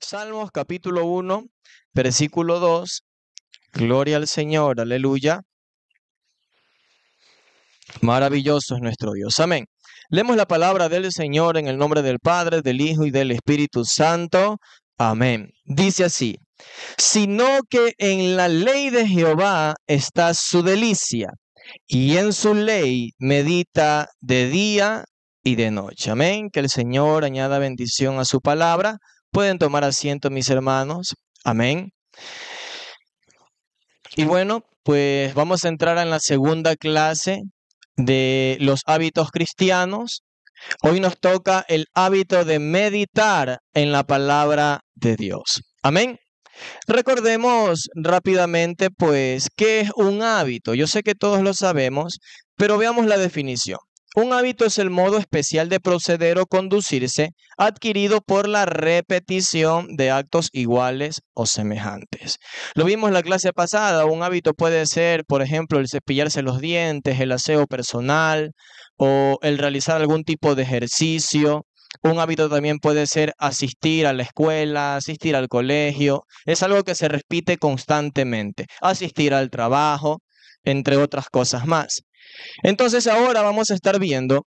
Salmos capítulo 1, versículo 2. Gloria al Señor, aleluya. Maravilloso es nuestro Dios. Amén. Leemos la palabra del Señor en el nombre del Padre, del Hijo y del Espíritu Santo. Amén. Dice así: sino que en la ley de Jehová está su delicia, y en su ley medita de día y de noche. Amén. Que el Señor añada bendición a su palabra. Pueden tomar asiento, mis hermanos. Amén. Y bueno, pues vamos a entrar en la segunda clase de los hábitos cristianos. Hoy nos toca el hábito de meditar en la palabra de Dios. Amén. Recordemos rápidamente, pues, ¿qué es un hábito? Yo sé que todos lo sabemos, pero veamos la definición. Un hábito es el modo especial de proceder o conducirse adquirido por la repetición de actos iguales o semejantes. Lo vimos en la clase pasada. Un hábito puede ser, por ejemplo, el cepillarse los dientes, el aseo personal o el realizar algún tipo de ejercicio. Un hábito también puede ser asistir a la escuela, asistir al colegio. Es algo que se repite constantemente. Asistir al trabajo, entre otras cosas más. Entonces ahora vamos a estar viendo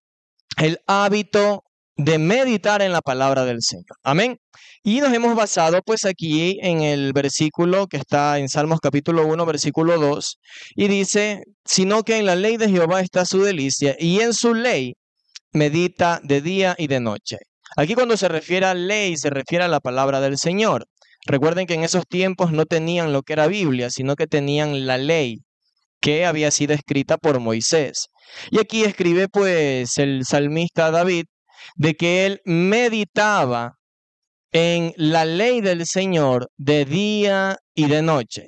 el hábito de meditar en la palabra del Señor. Amén. Y nos hemos basado pues aquí en el versículo que está en Salmos capítulo 1, versículo 2. Y dice: sino que en la ley de Jehová está su delicia, y en su ley medita de día y de noche. Aquí cuando se refiere a ley, se refiere a la palabra del Señor. Recuerden que en esos tiempos no tenían lo que era Biblia, sino que tenían la ley que había sido escrita por Moisés. Y aquí escribe pues el salmista David de que él meditaba en la ley del Señor de día y de noche.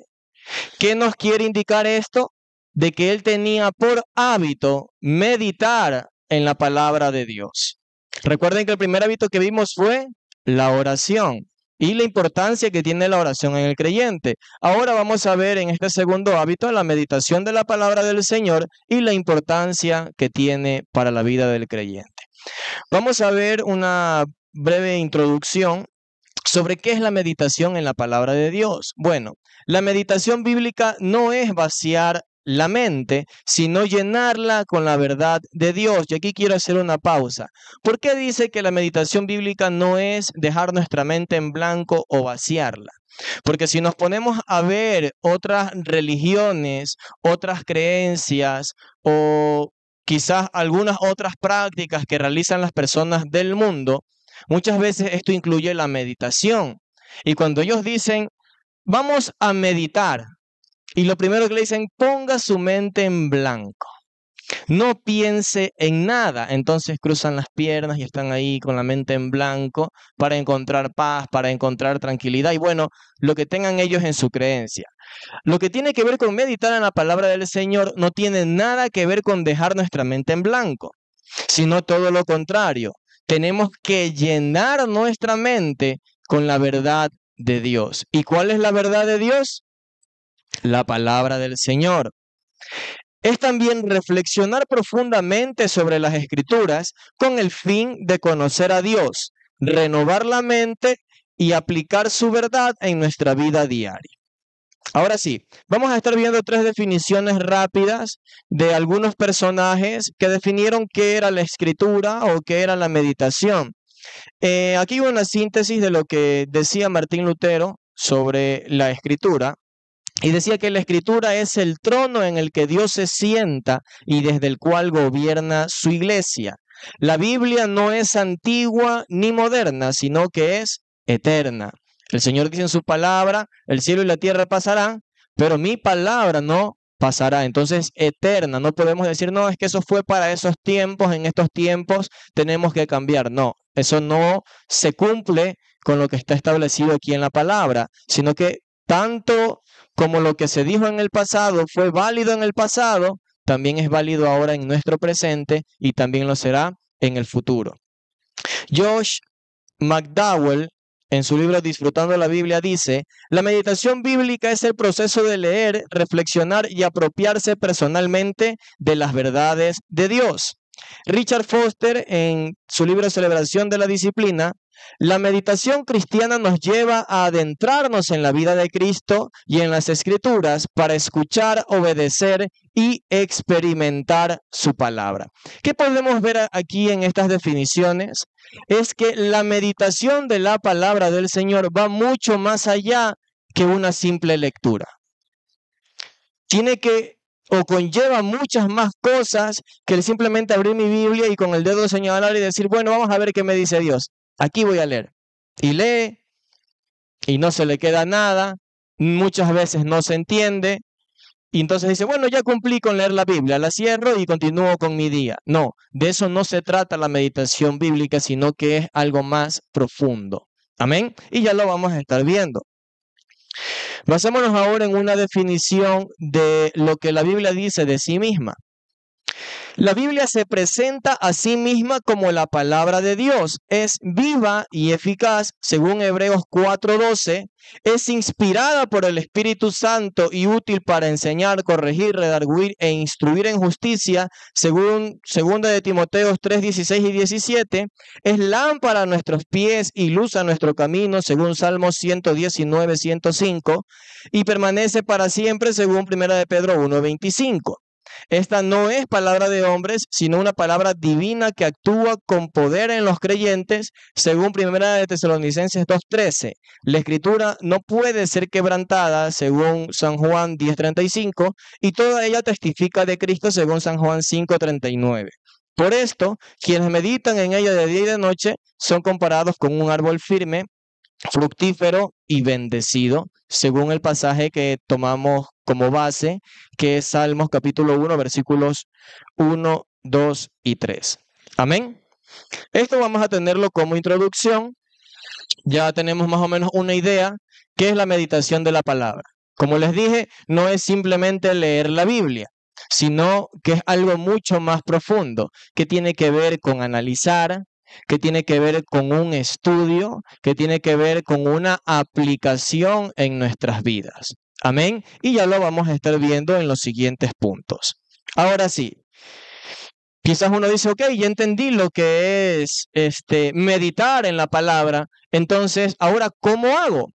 ¿Qué nos quiere indicar esto? De que él tenía por hábito meditar en la palabra de Dios. Recuerden que el primer hábito que vimos fue la oración y la importancia que tiene la oración en el creyente. Ahora vamos a ver en este segundo hábito la meditación de la palabra del Señor y la importancia que tiene para la vida del creyente. Vamos a ver una breve introducción sobre qué es la meditación en la palabra de Dios. Bueno, la meditación bíblica no es vaciar la mente, sino llenarla con la verdad de Dios. Y aquí quiero hacer una pausa. ¿Por qué dice que la meditación bíblica no es dejar nuestra mente en blanco o vaciarla? Porque si nos ponemos a ver otras religiones, otras creencias o quizás algunas otras prácticas que realizan las personas del mundo, muchas veces esto incluye la meditación. Y cuando ellos dicen, vamos a meditar, y lo primero que le dicen, ponga su mente en blanco, no piense en nada. Entonces cruzan las piernas y están ahí con la mente en blanco para encontrar paz, para encontrar tranquilidad y bueno, lo que tengan ellos en su creencia. Lo que tiene que ver con meditar en la palabra del Señor no tiene nada que ver con dejar nuestra mente en blanco, sino todo lo contrario. Tenemos que llenar nuestra mente con la verdad de Dios. ¿Y cuál es la verdad de Dios? La palabra del Señor. Es también reflexionar profundamente sobre las Escrituras con el fin de conocer a Dios, renovar la mente y aplicar su verdad en nuestra vida diaria. Ahora sí, vamos a estar viendo tres definiciones rápidas de algunos personajes que definieron qué era la escritura o qué era la meditación. Aquí hay una síntesis de lo que decía Martín Lutero sobre la escritura. Y decía que la escritura es el trono en el que Dios se sienta y desde el cual gobierna su iglesia. La Biblia no es antigua ni moderna, sino que es eterna. El Señor dice en su palabra, el cielo y la tierra pasarán, pero mi palabra no pasará. Entonces, eterna. No podemos decir, no, es que eso fue para esos tiempos, en estos tiempos tenemos que cambiar. No, eso no se cumple con lo que está establecido aquí en la palabra, sino que tanto como lo que se dijo en el pasado fue válido en el pasado, también es válido ahora en nuestro presente y también lo será en el futuro. Josh McDowell, en su libro Disfrutando la Biblia, dice: la meditación bíblica es el proceso de leer, reflexionar y apropiarse personalmente de las verdades de Dios. Richard Foster, en su libro Celebración de la Disciplina, la meditación cristiana nos lleva a adentrarnos en la vida de Cristo y en las Escrituras para escuchar, obedecer y experimentar su palabra. ¿Qué podemos ver aquí en estas definiciones? Es que la meditación de la palabra del Señor va mucho más allá que una simple lectura. Tiene que o conlleva muchas más cosas que el simplemente abrir mi Biblia y con el dedo señalar y decir, bueno, vamos a ver qué me dice Dios. Aquí voy a leer. Y lee y no se le queda nada. Muchas veces no se entiende. Y entonces dice, bueno, ya cumplí con leer la Biblia, la cierro y continúo con mi día. No, de eso no se trata la meditación bíblica, sino que es algo más profundo. Amén. Y ya lo vamos a estar viendo. Basémonos ahora en una definición de lo que la Biblia dice de sí misma. La Biblia se presenta a sí misma como la palabra de Dios. Es viva y eficaz, según Hebreos 4:12. Es inspirada por el Espíritu Santo y útil para enseñar, corregir, redarguir e instruir en justicia, según 2 de Timoteo 3:16 y 17. Es lámpara a nuestros pies y luz a nuestro camino, según Salmos 119, 105. Y permanece para siempre, según 1 de Pedro 1:25. Esta no es palabra de hombres, sino una palabra divina que actúa con poder en los creyentes, según 1 de Tesalonicenses 2:13. La Escritura no puede ser quebrantada, según San Juan 10:35, y toda ella testifica de Cristo, según San Juan 5:39. Por esto, quienes meditan en ella de día y de noche son comparados con un árbol firme, fructífero y bendecido, según el pasaje que tomamos como base, que es Salmos capítulo 1, versículos 1, 2 y 3. Amén. Esto vamos a tenerlo como introducción. Ya tenemos más o menos una idea qué es la meditación de la palabra. Como les dije, no es simplemente leer la Biblia, sino que es algo mucho más profundo, que tiene que ver con analizar, que tiene que ver con un estudio, que tiene que ver con una aplicación en nuestras vidas. Amén. Y ya lo vamos a estar viendo en los siguientes puntos. Ahora sí, quizás uno dice, ok, ya entendí lo que es meditar en la palabra. Entonces, ahora, ¿cómo hago?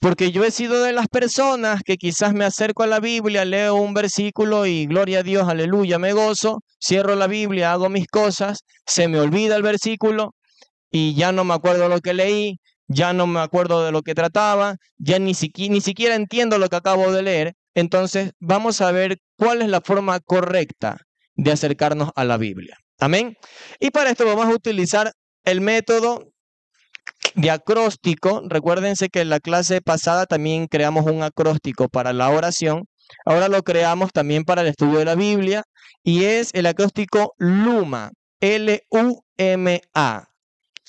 Porque yo he sido de las personas que quizás me acerco a la Biblia, leo un versículo y gloria a Dios, aleluya, me gozo, cierro la Biblia, hago mis cosas, se me olvida el versículo y ya no me acuerdo lo que leí, ya no me acuerdo de lo que trataba, ya ni siquiera entiendo lo que acabo de leer. Entonces, vamos a ver cuál es la forma correcta de acercarnos a la Biblia. Amén. Y para esto vamos a utilizar el método de acróstico. Recuérdense que en la clase pasada también creamos un acróstico para la oración. Ahora lo creamos también para el estudio de la Biblia y es el acróstico LUMA, L-U-M-A.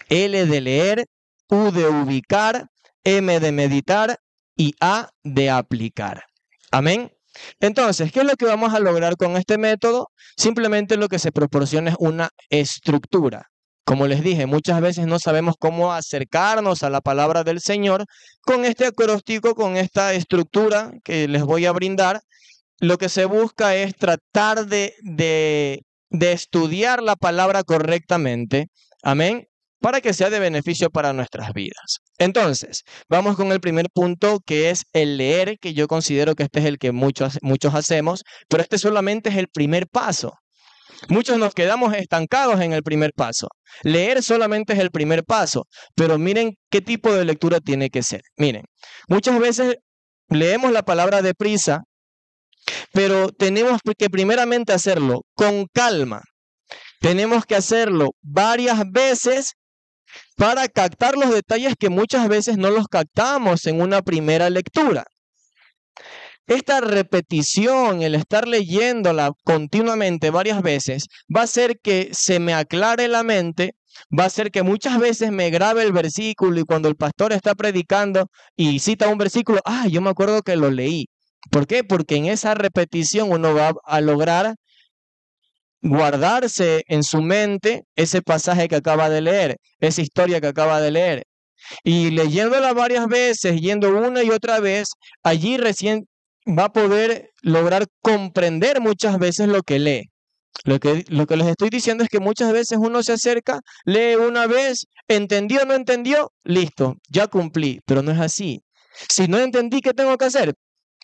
L de leer, U de ubicar, M de meditar y A de aplicar. Amén. Entonces, ¿qué es lo que vamos a lograr con este método? Simplemente lo que se proporciona es una estructura. Como les dije, muchas veces no sabemos cómo acercarnos a la palabra del Señor. Con este acróstico, con esta estructura que les voy a brindar, lo que se busca es tratar de estudiar la palabra correctamente. Amén. Para que sea de beneficio para nuestras vidas. Entonces, vamos con el primer punto, que es el leer, que yo considero que este es el que muchos hacemos, pero este solamente es el primer paso. Muchos nos quedamos estancados en el primer paso. Leer solamente es el primer paso, pero miren qué tipo de lectura tiene que ser. Miren, muchas veces leemos la palabra deprisa, pero tenemos que primeramente hacerlo con calma. Tenemos que hacerlo varias veces para captar los detalles que muchas veces no los captamos en una primera lectura. Esta repetición, el estar leyéndola continuamente varias veces, va a hacer que se me aclare la mente, va a hacer que muchas veces me grabe el versículo y cuando el pastor está predicando y cita un versículo, yo me acuerdo que lo leí. ¿Por qué? Porque en esa repetición uno va a lograr guardarse en su mente ese pasaje que acaba de leer, esa historia que acaba de leer. Y leyéndola varias veces, yendo una y otra vez, allí recién va a poder lograr comprender muchas veces lo que lee. Lo que les estoy diciendo es que muchas veces uno se acerca, lee una vez, entendió o no entendió, listo, ya cumplí, pero no es así. Si no entendí, ¿qué tengo que hacer?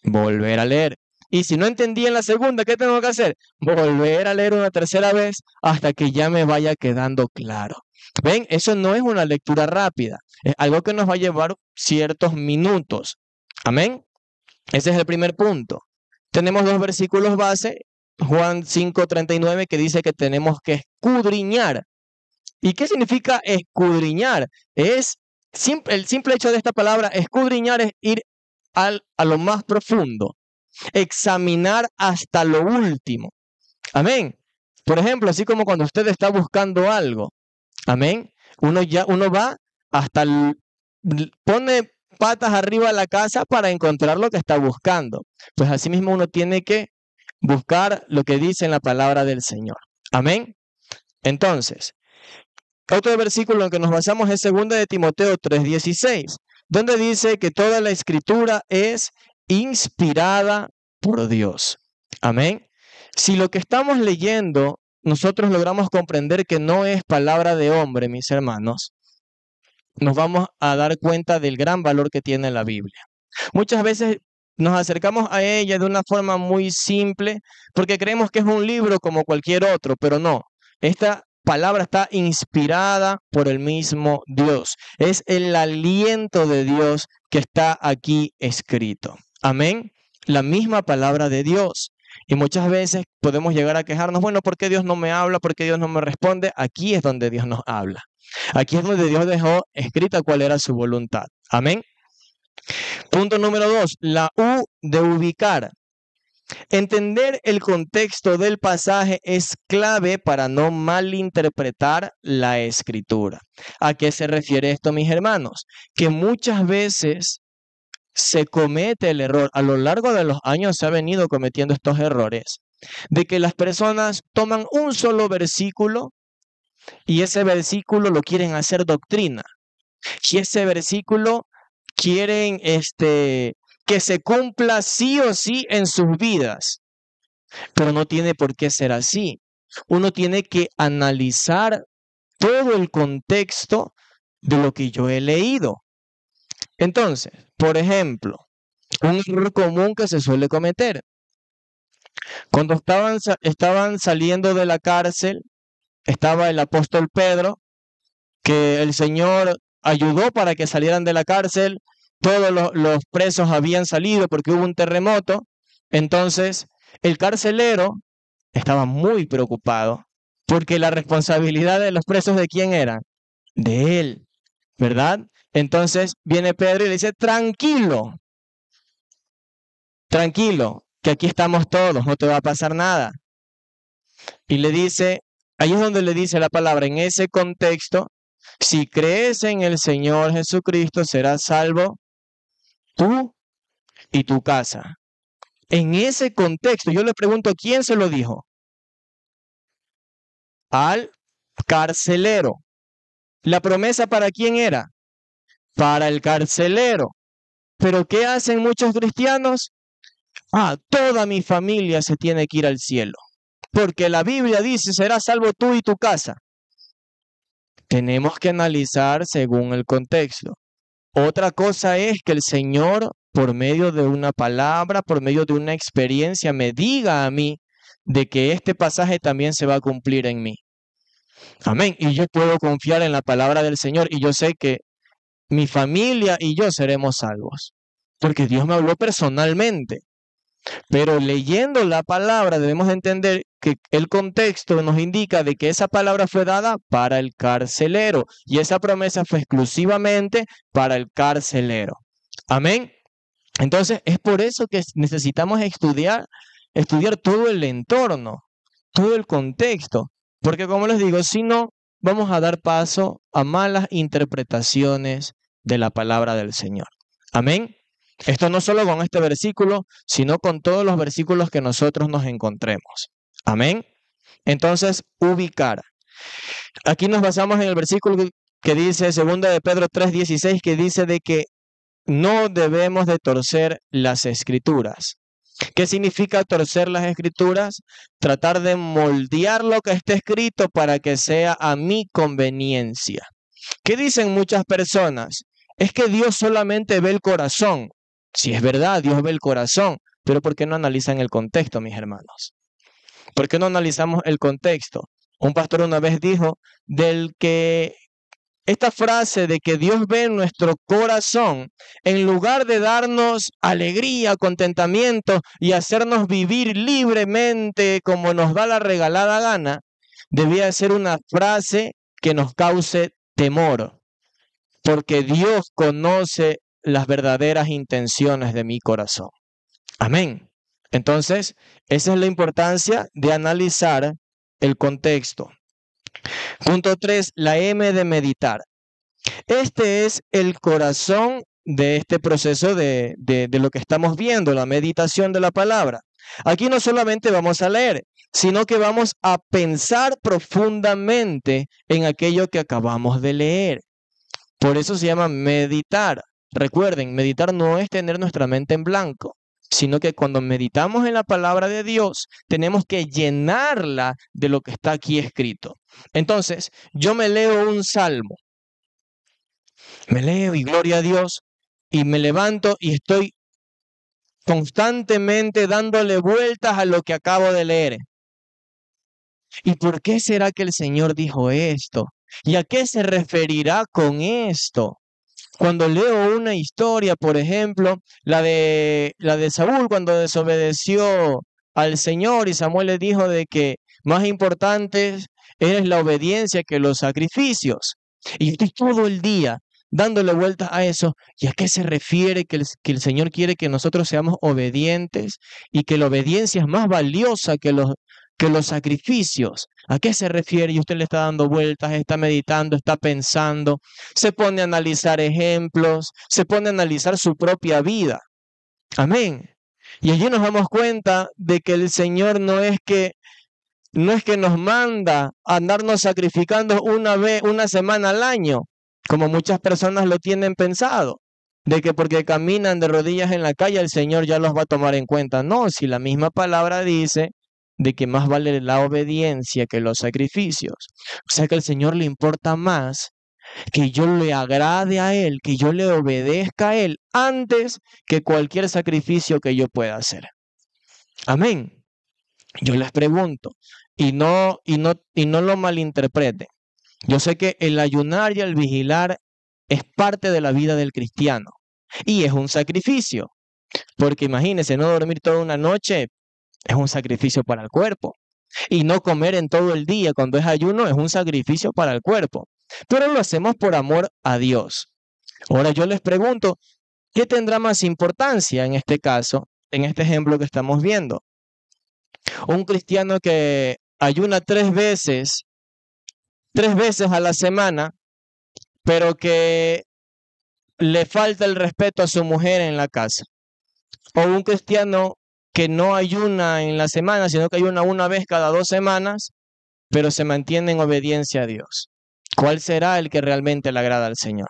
Volver a leer. Y si no entendí en la segunda, ¿qué tengo que hacer? Volver a leer una tercera vez hasta que ya me vaya quedando claro. ¿Ven? Eso no es una lectura rápida, es algo que nos va a llevar ciertos minutos. Amén. Ese es el primer punto. Tenemos dos versículos base, Juan 5:39, que dice que tenemos que escudriñar. ¿Y qué significa escudriñar? Es el simple hecho de esta palabra, escudriñar, es ir a lo más profundo, examinar hasta lo último. Amén. Por ejemplo, así como cuando usted está buscando algo, amén, uno va hasta pone patas arriba de la casa para encontrar lo que está buscando. Pues así mismo uno tiene que buscar lo que dice en la palabra del Señor. Amén. Entonces, otro versículo en que nos basamos es 2 de Timoteo 3:16, donde dice que toda la escritura es inspirada por Dios. Amén. Si lo que estamos leyendo nosotros logramos comprender que no es palabra de hombre, mis hermanos, nos vamos a dar cuenta del gran valor que tiene la Biblia. Muchas veces nos acercamos a ella de una forma muy simple porque creemos que es un libro como cualquier otro, pero no. Esta palabra está inspirada por el mismo Dios. Es el aliento de Dios que está aquí escrito. Amén. La misma palabra de Dios. Y muchas veces podemos llegar a quejarnos, bueno, ¿por qué Dios no me habla? ¿Por qué Dios no me responde? Aquí es donde Dios nos habla. Aquí es donde Dios dejó escrita cuál era su voluntad. Amén. Punto número 2, la U de ubicar. Entender el contexto del pasaje es clave para no malinterpretar la escritura. ¿A qué se refiere esto, mis hermanos? Que muchas veces se comete el error, a lo largo de los años se ha venido cometiendo estos errores, de que las personas toman un solo versículo y ese versículo lo quieren hacer doctrina. Y ese versículo quieren que se cumpla sí o sí en sus vidas, pero no tiene por qué ser así. Uno tiene que analizar todo el contexto de lo que yo he leído. Entonces, por ejemplo, un error común que se suele cometer. Cuando estaban saliendo de la cárcel, estaba el apóstol Pedro, que el Señor ayudó para que salieran de la cárcel. Todos los presos habían salido porque hubo un terremoto. Entonces, el carcelero estaba muy preocupado porque la responsabilidad de los presos, ¿de quién era? De él, ¿verdad? Entonces viene Pedro y le dice, tranquilo, que aquí estamos todos, no te va a pasar nada. Y le dice, ahí es donde le dice la palabra, en ese contexto, si crees en el Señor Jesucristo, serás salvo tú y tu casa. En ese contexto, yo le pregunto, ¿quién se lo dijo? Al carcelero. ¿La promesa para quién era? Para el carcelero. ¿Pero qué hacen muchos cristianos? Toda mi familia se tiene que ir al cielo, porque la Biblia dice, serás salvo tú y tu casa. Tenemos que analizar según el contexto. Otra cosa es que el Señor, por medio de una palabra, por medio de una experiencia, me diga a mí de que este pasaje también se va a cumplir en mí. Amén. Y yo puedo confiar en la palabra del Señor y yo sé que mi familia y yo seremos salvos, porque Dios me habló personalmente. Pero leyendo la palabra debemos entender que el contexto nos indica de que esa palabra fue dada para el carcelero y esa promesa fue exclusivamente para el carcelero. Amén. Entonces es por eso que necesitamos estudiar todo el entorno, todo el contexto, porque como les digo, si no, vamos a dar paso a malas interpretaciones de la palabra del Señor. Amén. Esto no solo con este versículo, sino con todos los versículos que nosotros nos encontremos. Amén. Entonces, ubicar. Aquí nos basamos en el versículo que dice, 2 de Pedro 3:16, que dice de que no debemos de torcer las escrituras. ¿Qué significa torcer las escrituras? Tratar de moldear lo que está escrito para que sea a mi conveniencia. ¿Qué dicen muchas personas? Es que Dios solamente ve el corazón. Si es verdad, Dios ve el corazón, pero ¿por qué no analizan el contexto, mis hermanos? ¿Por qué no analizamos el contexto? Un pastor una vez dijo esta frase de que Dios ve nuestro corazón, en lugar de darnos alegría, contentamiento y hacernos vivir libremente como nos da la regalada gana, debía ser una frase que nos cause temor, porque Dios conoce las verdaderas intenciones de mi corazón. Amén. Entonces, esa es la importancia de analizar el contexto. Punto 3, la M de meditar. Este es el corazón de este proceso de lo que estamos viendo, la meditación de la palabra. Aquí no solamente vamos a leer, sino que vamos a pensar profundamente en aquello que acabamos de leer. Por eso se llama meditar. Recuerden, meditar no es tener nuestra mente en blanco, sino que cuando meditamos en la palabra de Dios, tenemos que llenarla de lo que está aquí escrito. Entonces, yo me leo un salmo, me leo y gloria a Dios, y me levanto y estoy constantemente dándole vueltas a lo que acabo de leer. ¿Y por qué será que el Señor dijo esto? ¿Y a qué se referirá con esto? Cuando leo una historia, por ejemplo, la de Saúl cuando desobedeció al Señor y Samuel le dijo de que más importante es la obediencia que los sacrificios. Y estoy todo el día dándole vueltas a eso. ¿Y a qué se refiere que el Señor quiere que nosotros seamos obedientes y que la obediencia es más valiosa que los sacrificios? ¿A qué se refiere? Y usted le está dando vueltas, está meditando, está pensando, se pone a analizar ejemplos, se pone a analizar su propia vida. Amén. Y allí nos damos cuenta de que el Señor no es que nos manda a andarnos sacrificando una semana al año, como muchas personas lo tienen pensado, de que porque caminan de rodillas en la calle el Señor ya los va a tomar en cuenta. No, si la misma palabra dice de que más vale la obediencia que los sacrificios. O sea que al Señor le importa más que yo le agrade a Él, que yo le obedezca a Él, antes que cualquier sacrificio que yo pueda hacer. Amén. Yo les pregunto, y no lo malinterpreten. Yo sé que el ayunar y el vigilar es parte de la vida del cristiano y es un sacrificio, porque imagínense, no dormir toda una noche es un sacrificio para el cuerpo, y no comer en todo el día cuando es ayuno es un sacrificio para el cuerpo, pero lo hacemos por amor a Dios. Ahora yo les pregunto, ¿qué tendrá más importancia en este caso, en este ejemplo que estamos viendo? Un cristiano que ayuna 3 veces a la semana, pero que le falta el respeto a su mujer en la casa. O un cristiano que no ayuna en la semana, sino que ayuna una vez cada 2 semanas, pero se mantiene en obediencia a Dios. ¿Cuál será el que realmente le agrada al Señor?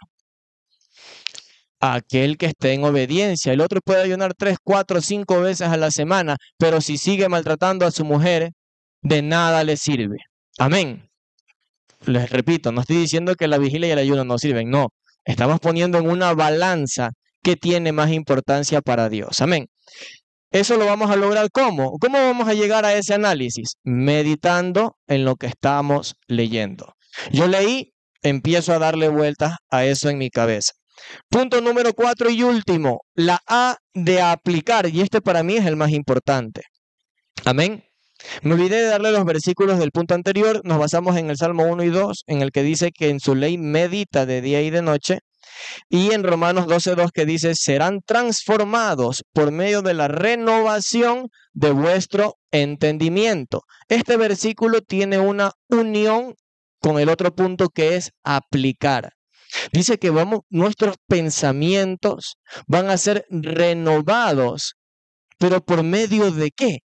Aquel que esté en obediencia. El otro puede ayunar 3, 4, 5 veces a la semana, pero si sigue maltratando a su mujer, de nada le sirve. Amén. Les repito, no estoy diciendo que la vigilia y el ayuno no sirven, no. Estamos poniendo en una balanza que tiene más importancia para Dios. Amén. Eso lo vamos a lograr ¿cómo? ¿Cómo vamos a llegar a ese análisis? Meditando en lo que estamos leyendo. Yo leí, empiezo a darle vueltas a eso en mi cabeza. Punto número 4 y último, la A de aplicar, y este para mí es el más importante. Amén. Me olvidé de darle los versículos del punto anterior, nos basamos en el Salmo 1 y 2, en el que dice que en su ley medita de día y de noche, y en Romanos 12:2 que dice, serán transformados por medio de la renovación de vuestro entendimiento. Este versículo tiene una unión con el otro punto que es aplicar. Dice que nuestros pensamientos van a ser renovados, pero ¿por medio de qué?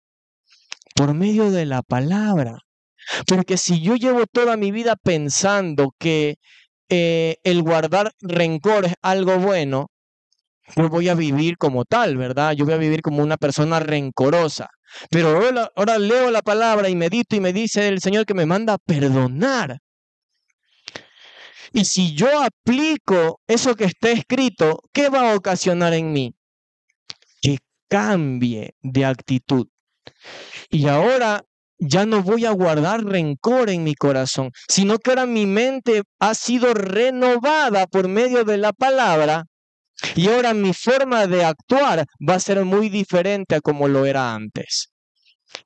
Por medio de la palabra. Porque si yo llevo toda mi vida pensando que el guardar rencor es algo bueno, yo voy a vivir como tal, ¿verdad? Yo voy a vivir como una persona rencorosa. Pero ahora leo la palabra y medito y me dice el Señor que me manda a perdonar. Y si yo aplico eso que está escrito, ¿qué va a ocasionar en mí? Que cambie de actitud. Y ahora ya no voy a guardar rencor en mi corazón, sino que ahora mi mente ha sido renovada por medio de la palabra y ahora mi forma de actuar va a ser muy diferente a como lo era antes.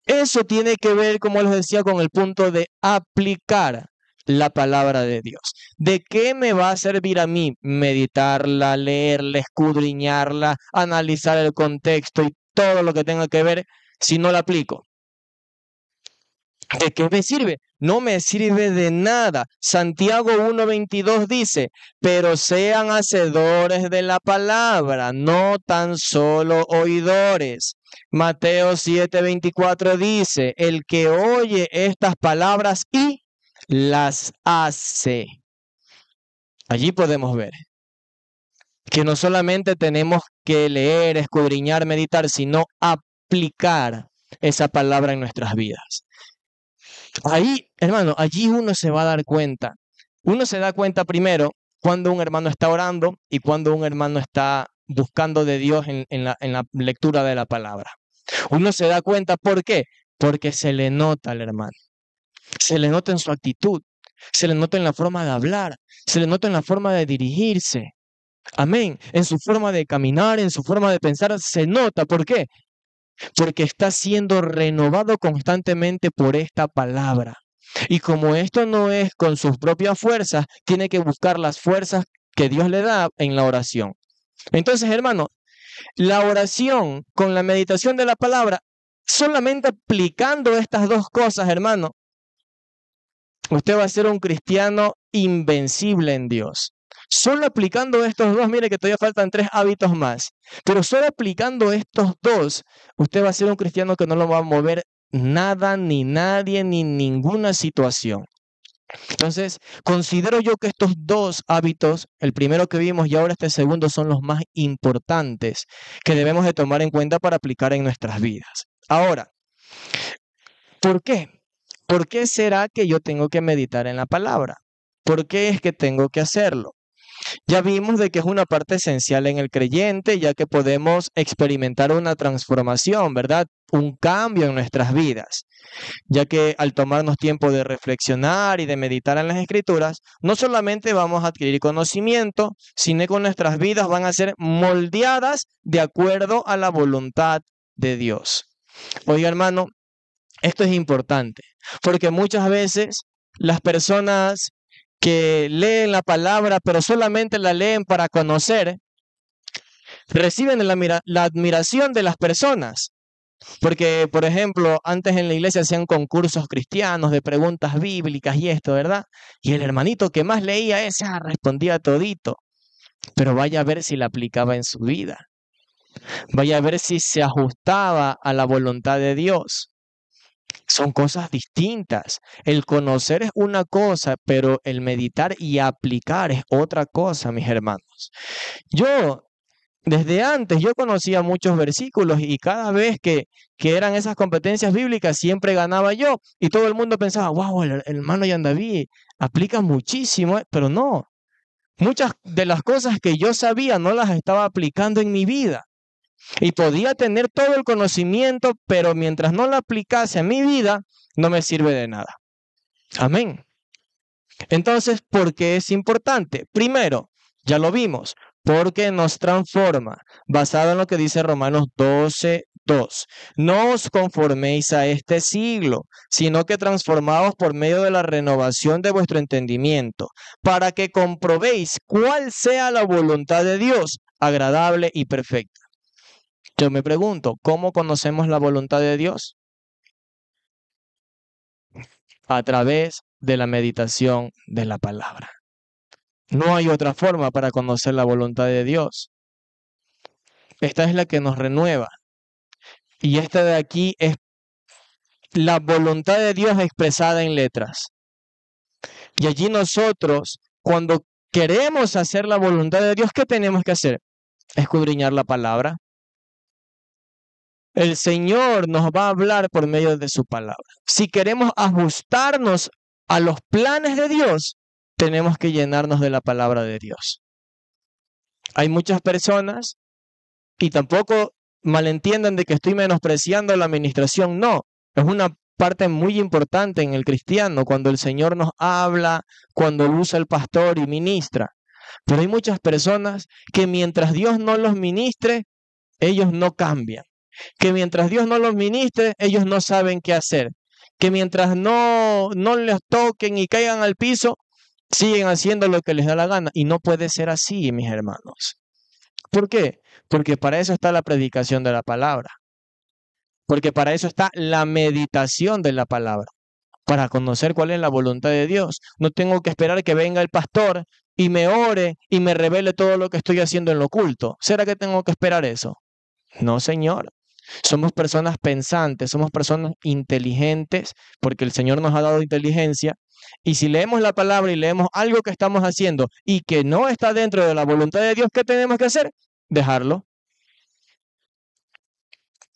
Eso tiene que ver, como les decía, con el punto de aplicar la palabra de Dios. ¿De qué me va a servir a mí meditarla, leerla, escudriñarla, analizar el contexto y todo lo que tenga que ver si no la aplico? ¿De qué me sirve? No me sirve de nada. Santiago 1:22 dice, pero sean hacedores de la palabra, no tan solo oidores. Mateo 7:24 dice, el que oye estas palabras y las hace. Allí podemos ver que no solamente tenemos que leer, escudriñar, meditar, sino aplicar esa palabra en nuestras vidas. Ahí, hermano, allí uno se va a dar cuenta. Uno se da cuenta primero cuando un hermano está orando y cuando un hermano está buscando de Dios en la lectura de la palabra. Uno se da cuenta, ¿por qué? Porque se le nota al hermano. Se le nota en su actitud, se le nota en la forma de hablar, se le nota en la forma de dirigirse. Amén. En su forma de caminar, en su forma de pensar, se nota. ¿Por qué? Porque está siendo renovado constantemente por esta palabra. Y como esto no es con sus propias fuerzas, tiene que buscar las fuerzas que Dios le da en la oración. Entonces, hermano, la oración con la meditación de la palabra, solamente aplicando estas dos cosas, hermano, usted va a ser un cristiano invencible en Dios. Solo aplicando estos dos, mire que todavía faltan 3 hábitos más, pero solo aplicando estos dos, usted va a ser un cristiano que no lo va a mover nada, ni nadie, ni ninguna situación. Entonces, considero yo que estos dos hábitos, el primero que vimos y ahora este segundo, son los más importantes que debemos de tomar en cuenta para aplicar en nuestras vidas. Ahora, ¿por qué? ¿Por qué será que yo tengo que meditar en la palabra? ¿Por qué es que tengo que hacerlo? Ya vimos de que es una parte esencial en el creyente, ya que podemos experimentar una transformación, ¿verdad? Un cambio en nuestras vidas, ya que al tomarnos tiempo de reflexionar y de meditar en las Escrituras, no solamente vamos a adquirir conocimiento, sino que nuestras vidas van a ser moldeadas de acuerdo a la voluntad de Dios. Oiga, hermano, esto es importante, porque muchas veces las personas que leen la palabra, pero solamente la leen para conocer, reciben la admiración de las personas. Porque, por ejemplo, antes en la iglesia hacían concursos cristianos de preguntas bíblicas y esto, ¿verdad? Y el hermanito que más leía esa respondía todito. Pero vaya a ver si la aplicaba en su vida. Vaya a ver si se ajustaba a la voluntad de Dios. Son cosas distintas. El conocer es una cosa, pero el meditar y aplicar es otra cosa, mis hermanos. Desde antes, yo conocía muchos versículos y cada vez que eran esas competencias bíblicas, siempre ganaba yo. Y todo el mundo pensaba, wow, el hermano Yandaví aplica muchísimo, pero no. Muchas de las cosas que yo sabía no las estaba aplicando en mi vida. Y podía tener todo el conocimiento, pero mientras no lo aplicase a mi vida, no me sirve de nada. Amén. Entonces, ¿por qué es importante? Primero, ya lo vimos, porque nos transforma, basado en lo que dice Romanos 12:2. No os conforméis a este siglo, sino que transformaos por medio de la renovación de vuestro entendimiento, para que comprobéis cuál sea la voluntad de Dios, agradable y perfecta. Yo me pregunto, ¿cómo conocemos la voluntad de Dios? A través de la meditación de la palabra. No hay otra forma para conocer la voluntad de Dios. Esta es la que nos renueva. Y esta de aquí es la voluntad de Dios expresada en letras. Y allí nosotros, cuando queremos hacer la voluntad de Dios, ¿qué tenemos que hacer? escudriñar la palabra. El Señor nos va a hablar por medio de su palabra. Si queremos ajustarnos a los planes de Dios, tenemos que llenarnos de la palabra de Dios. Hay muchas personas, y tampoco malentiendan de que estoy menospreciando la administración, no, es una parte muy importante en el cristiano, cuando el Señor nos habla, cuando usa el pastor y ministra. Pero hay muchas personas que mientras Dios no los ministre, ellos no cambian. Que mientras Dios no los ministre, ellos no saben qué hacer. Que mientras no les toquen y caigan al piso, siguen haciendo lo que les da la gana. Y no puede ser así, mis hermanos. ¿Por qué? Porque para eso está la predicación de la palabra. Porque para eso está la meditación de la palabra. Para conocer cuál es la voluntad de Dios. No tengo que esperar que venga el pastor y me ore y me revele todo lo que estoy haciendo en lo oculto. ¿Será que tengo que esperar eso? No, Señor. Somos personas pensantes, somos personas inteligentes, porque el Señor nos ha dado inteligencia. Y si leemos la palabra y leemos algo que estamos haciendo y que no está dentro de la voluntad de Dios, ¿qué tenemos que hacer? Dejarlo.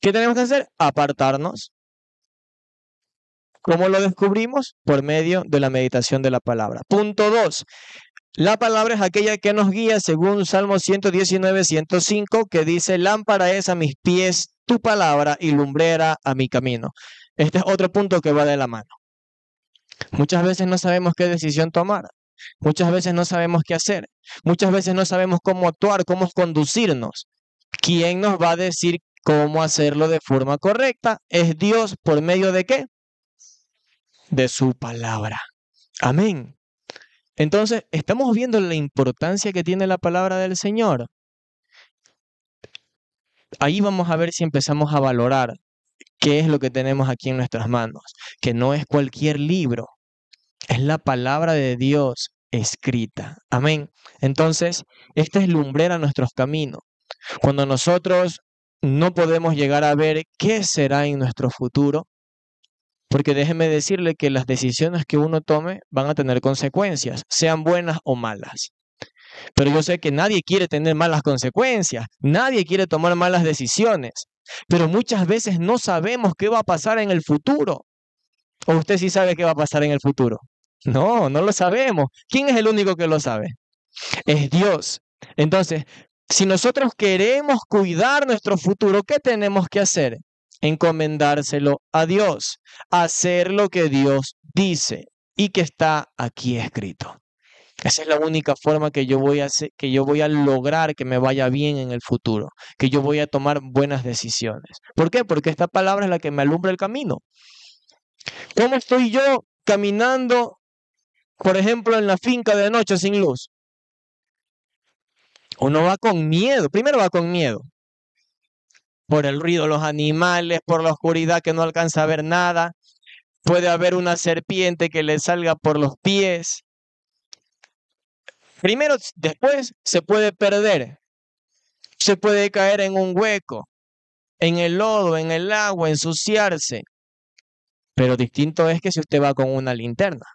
¿Qué tenemos que hacer? Apartarnos. ¿Cómo lo descubrimos? Por medio de la meditación de la palabra. Punto 2. La palabra es aquella que nos guía según Salmo 119, 105, que dice, lámpara es a mis pies tu palabra y lumbrera a mi camino. Este es otro punto que va de la mano. Muchas veces no sabemos qué decisión tomar. Muchas veces no sabemos qué hacer. Muchas veces no sabemos cómo actuar, cómo conducirnos. ¿Quién nos va a decir cómo hacerlo de forma correcta? Es Dios. ¿Por medio de qué? De su palabra. Amén. Entonces, estamos viendo la importancia que tiene la palabra del Señor. Ahí vamos a ver si empezamos a valorar qué es lo que tenemos aquí en nuestras manos, que no es cualquier libro, es la palabra de Dios escrita. Amén. Entonces, esta es lumbrera a nuestros caminos. Cuando nosotros no podemos llegar a ver qué será en nuestro futuro, porque déjeme decirle que las decisiones que uno tome van a tener consecuencias, sean buenas o malas. Pero yo sé que nadie quiere tener malas consecuencias, nadie quiere tomar malas decisiones, pero muchas veces no sabemos qué va a pasar en el futuro. ¿O usted sí sabe qué va a pasar en el futuro? No, no lo sabemos. ¿Quién es el único que lo sabe? Es Dios. Entonces, si nosotros queremos cuidar nuestro futuro, ¿qué tenemos que hacer? Encomendárselo a Dios, hacer lo que Dios dice y que está aquí escrito. Esa es la única forma que yo voy a hacer, que yo voy a lograr que me vaya bien en el futuro, que yo voy a tomar buenas decisiones. ¿Por qué? Porque esta palabra es la que me alumbra el camino. ¿Cómo estoy yo caminando, por ejemplo, en la finca de noche sin luz? Uno va con miedo, primero va con miedo, por el ruido de los animales, por la oscuridad que no alcanza a ver nada. Puede haber una serpiente que le salga por los pies. Primero, después se puede perder, se puede caer en un hueco, en el lodo, en el agua, ensuciarse. Pero distinto es que si usted va con una linterna.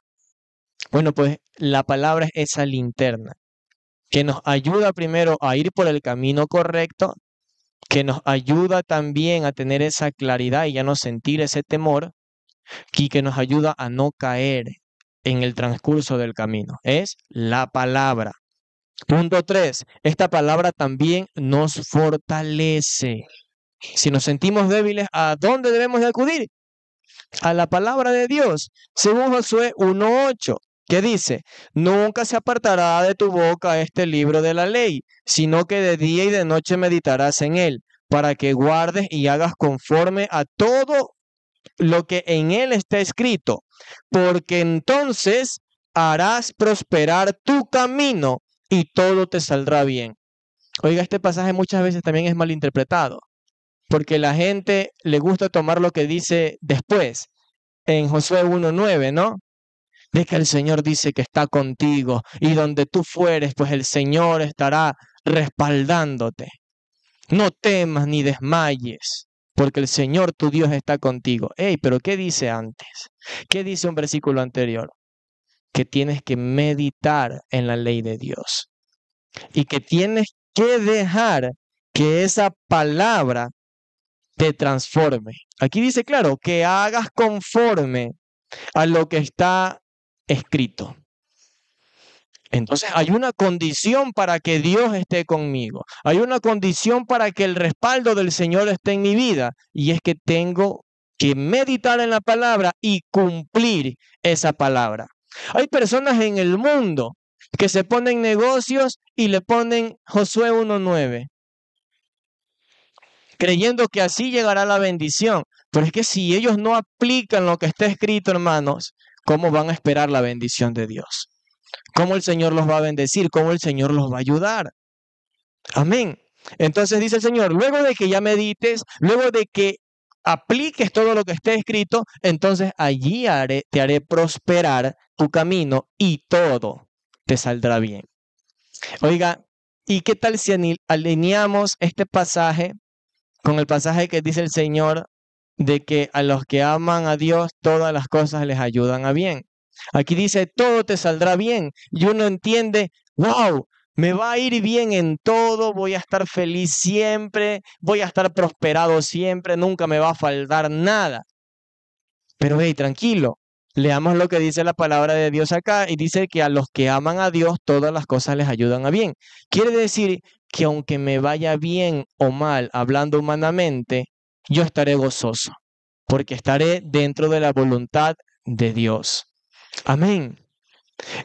Bueno, pues la palabra es esa linterna, que nos ayuda primero a ir por el camino correcto, que nos ayuda también a tener esa claridad y ya no sentir ese temor, y que nos ayuda a no caer en el transcurso del camino. Es la palabra. Punto 3. Esta palabra también nos fortalece. Si nos sentimos débiles, ¿a dónde debemos de acudir? A la palabra de Dios. Según Josué 1:8, que dice, nunca se apartará de tu boca este libro de la ley, sino que de día y de noche meditarás en él, para que guardes y hagas conforme a todo lo que en él está escrito, porque entonces harás prosperar tu camino y todo te saldrá bien. Oiga, este pasaje muchas veces también es malinterpretado, porque la gente le gusta tomar lo que dice después, en Josué 1:9, ¿no? De que el Señor dice que está contigo y donde tú fueres, pues el Señor estará respaldándote. No temas ni desmayes, porque el Señor tu Dios está contigo. Ey, pero ¿qué dice antes? ¿Qué dice un versículo anterior? Que tienes que meditar en la ley de Dios y que tienes que dejar que esa palabra te transforme. Aquí dice claro, que hagas conforme a lo que está escrito. Entonces hay una condición para que Dios esté conmigo. Hay una condición para que el respaldo del Señor esté en mi vida. Y es que tengo que meditar en la palabra y cumplir esa palabra. Hay personas en el mundo que se ponen negocios y le ponen Josué 1:9, creyendo que así llegará la bendición. Pero es que si ellos no aplican lo que está escrito, hermanos, ¿cómo van a esperar la bendición de Dios? ¿Cómo el Señor los va a bendecir? ¿Cómo el Señor los va a ayudar? Amén. Entonces dice el Señor, luego de que ya medites, luego de que apliques todo lo que esté escrito, entonces allí te haré prosperar tu camino y todo te saldrá bien. Oiga, ¿y qué tal si alineamos este pasaje con el pasaje que dice el Señor de que a los que aman a Dios todas las cosas les ayudan a bien? Aquí dice, todo te saldrá bien. Y uno entiende, wow, me va a ir bien en todo, voy a estar feliz siempre, voy a estar prosperado siempre, nunca me va a faltar nada. Pero hey, tranquilo, leamos lo que dice la palabra de Dios acá y dice que a los que aman a Dios todas las cosas les ayudan a bien. Quiere decir que aunque me vaya bien o mal hablando humanamente, yo estaré gozoso, porque estaré dentro de la voluntad de Dios. Amén.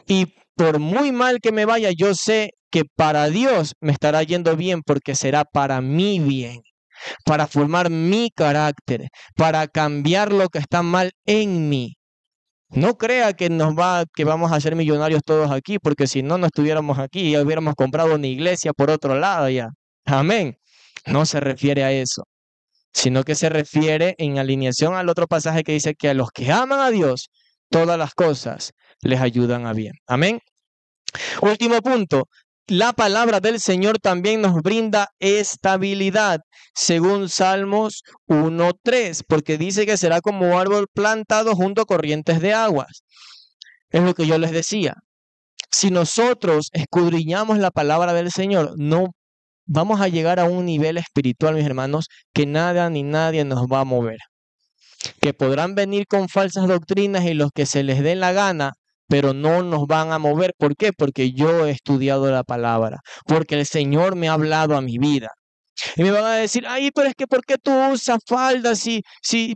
Y por muy mal que me vaya, yo sé que para Dios me estará yendo bien porque será para mi bien, para formar mi carácter, para cambiar lo que está mal en mí. No crea que vamos a ser millonarios todos aquí, porque si no, no estuviéramos aquí, ya hubiéramos comprado una iglesia por otro lado ya. Amén. No se refiere a eso, sino que se refiere en alineación al otro pasaje que dice que a los que aman a Dios, todas las cosas les ayudan a bien. Amén. Último punto. La palabra del Señor también nos brinda estabilidad, según Salmos 1:3, porque dice que será como árbol plantado junto a corrientes de aguas. Es lo que yo les decía. Si nosotros escudriñamos la palabra del Señor, no vamos a llegar a un nivel espiritual, mis hermanos, que nada ni nadie nos va a mover. Que podrán venir con falsas doctrinas y los que se les dé la gana, pero no nos van a mover. ¿Por qué? Porque yo he estudiado la palabra, porque el Señor me ha hablado a mi vida. Y me van a decir, ay, pero es que ¿por qué tú usas falda si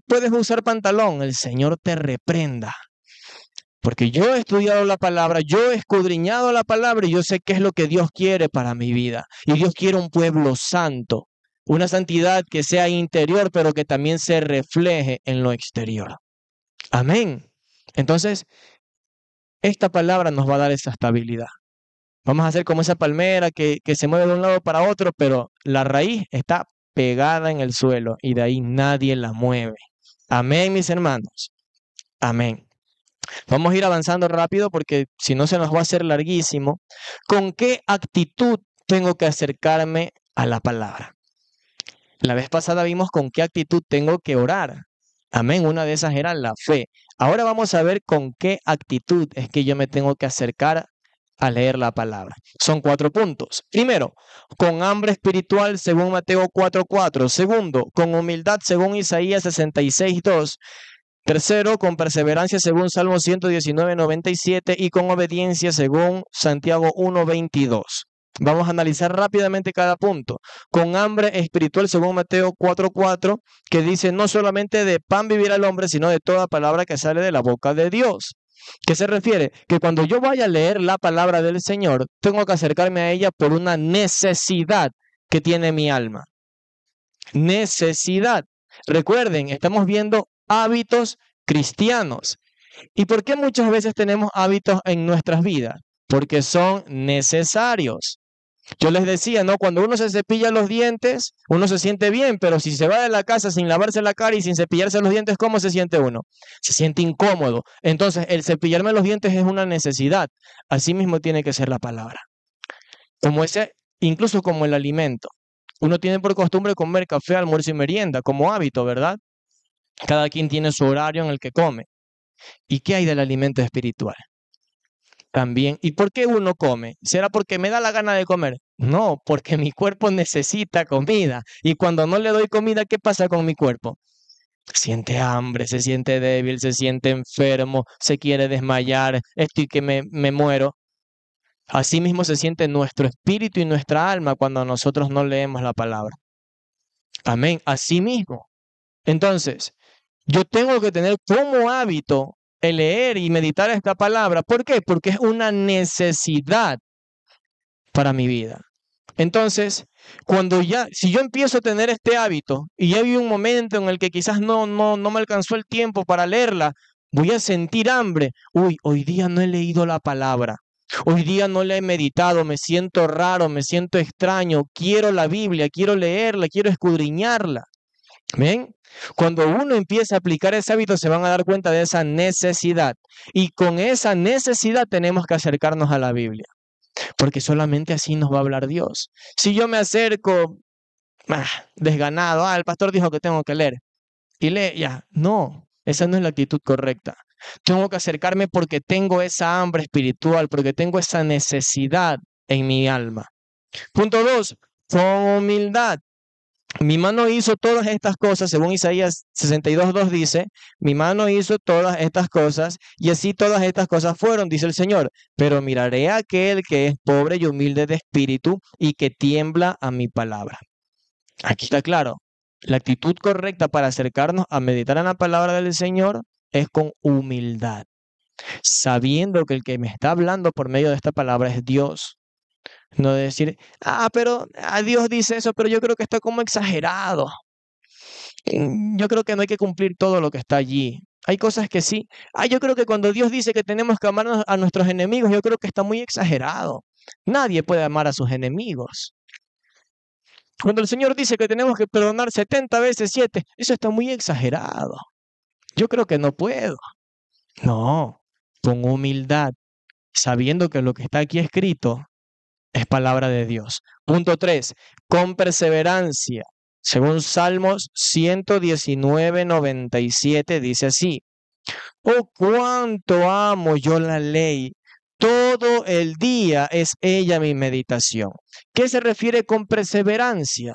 puedes usar pantalón? El Señor te reprenda. Porque yo he estudiado la palabra, yo he escudriñado la palabra y yo sé qué es lo que Dios quiere para mi vida. Y Dios quiere un pueblo santo, una santidad que sea interior, pero que también se refleje en lo exterior. Amén. Entonces, esta palabra nos va a dar esa estabilidad. Vamos a hacer como esa palmera que se mueve de un lado para otro, pero la raíz está pegada en el suelo y de ahí nadie la mueve. Amén, mis hermanos. Amén. Vamos a ir avanzando rápido porque si no se nos va a hacer larguísimo. ¿Con qué actitud tengo que acercarme a la palabra? La vez pasada vimos con qué actitud tengo que orar. Amén, una de esas era la fe. Ahora vamos a ver con qué actitud es que yo me tengo que acercar a leer la palabra. Son 4 puntos. Primero, con hambre espiritual según Mateo 4:4. Segundo, con humildad según Isaías 66:2. Tercero, con perseverancia según Salmo 119:97 y con obediencia según Santiago 1:22. Vamos a analizar rápidamente cada punto. Con hambre espiritual según Mateo 4:4, que dice, no solamente de pan vivirá el hombre, sino de toda palabra que sale de la boca de Dios. ¿Qué se refiere? Que cuando yo vaya a leer la palabra del Señor, tengo que acercarme a ella por una necesidad que tiene mi alma. Necesidad. Recuerden, estamos viendo hábitos cristianos. ¿Y por qué muchas veces tenemos hábitos en nuestras vidas? Porque son necesarios. Yo les decía, ¿no? Cuando uno se cepilla los dientes, uno se siente bien, pero si se va de la casa sin lavarse la cara y sin cepillarse los dientes, ¿cómo se siente uno? Se siente incómodo. Entonces, el cepillarme los dientes es una necesidad. Así mismo tiene que ser la palabra. Incluso como el alimento. Uno tiene por costumbre comer café, almuerzo y merienda, como hábito, ¿verdad? Cada quien tiene su horario en el que come. ¿Y qué hay del alimento espiritual? También. ¿Y por qué uno come? ¿Será porque me da la gana de comer? No, porque mi cuerpo necesita comida. Y cuando no le doy comida, ¿qué pasa con mi cuerpo? Siente hambre, se siente débil, se siente enfermo, se quiere desmayar, estoy que me muero. Así mismo se siente nuestro espíritu y nuestra alma cuando nosotros no leemos la palabra. Amén. Así mismo. Entonces, yo tengo que tener como hábito el leer y meditar esta palabra. ¿Por qué? Porque es una necesidad para mi vida. Entonces, si yo empiezo a tener este hábito y hay un momento en el que quizás no me alcanzó el tiempo para leerla, voy a sentir hambre. Uy, hoy día no he leído la palabra. Hoy día no la he meditado, me siento raro, me siento extraño, quiero la Biblia, quiero leerla, quiero escudriñarla. ¿Ven? Cuando uno empieza a aplicar ese hábito, se van a dar cuenta de esa necesidad. Y con esa necesidad tenemos que acercarnos a la Biblia, porque solamente así nos va a hablar Dios. Si yo me acerco desganado, el pastor dijo que tengo que leer, y lee, ya, no, esa no es la actitud correcta. Tengo que acercarme porque tengo esa hambre espiritual, porque tengo esa necesidad en mi alma. Punto 2, con humildad. Mi mano hizo todas estas cosas, según Isaías 62:2 dice, mi mano hizo todas estas cosas, y así todas estas cosas fueron, dice el Señor. Pero miraré a aquel que es pobre y humilde de espíritu y que tiembla a mi palabra. Aquí está claro, la actitud correcta para acercarnos a meditar en la palabra del Señor es con humildad, sabiendo que el que me está hablando por medio de esta palabra es Dios. No decir, pero Dios dice eso, pero yo creo que está como exagerado. Yo creo que no hay que cumplir todo lo que está allí. Hay cosas que sí. Yo creo que cuando Dios dice que tenemos que amar a nuestros enemigos, yo creo que está muy exagerado. Nadie puede amar a sus enemigos. Cuando el Señor dice que tenemos que perdonar 70 veces 7, eso está muy exagerado. Yo creo que no puedo. No, con humildad, sabiendo que lo que está aquí escrito es palabra de Dios. Punto 3, con perseverancia. Según Salmos 119:97 dice así: oh, cuánto amo yo la ley. Todo el día es ella mi meditación. ¿Qué se refiere con perseverancia?